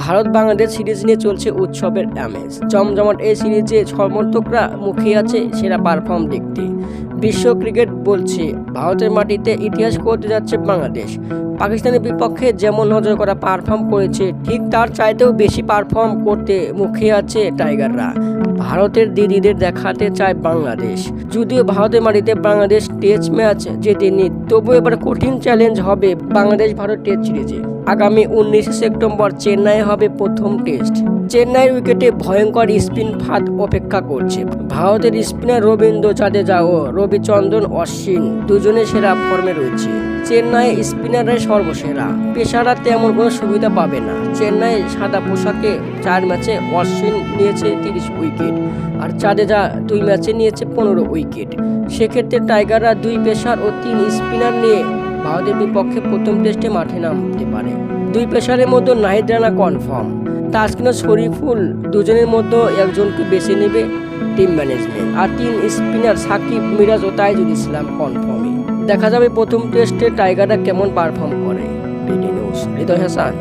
Bharat Bangladesh series নিয়ে চলছে উৎসবের আমেজ। জমজমাট এই সিরিজে সমর্থকরা মুখিয়ে আছে সেরা পারফর্ম দেখতে। বিশ্ব ক্রিকেট বলছে ভারতের মাটিতে ইতিহাস করতে যাচ্ছে বাংলাদেশ। পাকিস্তানের বিপক্ষে যেমন নজর করা পারফর্ম করেছে, ঠিক তার চাইতেও বেশি পারফর্ম করতে মুখিয়ে আছে টাইগাররা। ভারতের দিদিদের দেখাতে চায় বাংলাদেশ। যদিও ভারতের মাটিতে বাংলাদেশ টেস্ট ম্যাচ জেতেনি, তবু এবার কঠিন চ্যালেঞ্জ হবে বাংলাদেশ ভারত টেস্ট সিরিজে। আগামী 19 সেপ্টেম্বর চেন্নাই হবে প্রথম টেস্ট। চেন্নাইয়ের উইকেটে ভয়ঙ্কর স্পিন ফাঁদ অপেক্ষা করছে। ভারতের স্পিনার রবীন্দ্র জাদেজা ও রবিচন্দ্রন অশ্বিন দুজনে সেরা ফর্মে রয়েছে। চেন্নাই স্পিনাররাই সর্বসেরা, পেশারা তেমন কোনো সুবিধা পাবে না। চেন্নাই সাদা পোশাকে 4 ম্যাচে অশ্বিন নিয়েছে 30 উইকেট, আর জাদেজা 2 ম্যাচে নিয়েছে 15 উইকেট। সেক্ষেত্রে টাইগাররা 2 পেসার ও 3 স্পিনার নিয়ে ভারতের বিপক্ষে প্রথম টেস্টে মাঠে নামতে পারে। 2 পেসারের মধ্যে নাহিদ রানা কনফার্ম, তাসকিন ও শরীফুল দুজনের মধ্যে একজনকে বেছে নেবে টিম ম্যানেজমেন্ট। আর 3 স্পিনার সাকিব, মিরাজ ও তাইজুল ইসলাম কনফার্মই। দেখা যাবে প্রথম টেস্টে টাইগাররা কেমন পারফর্ম করে। বিডি নিউজ, হৃদয় হাসান।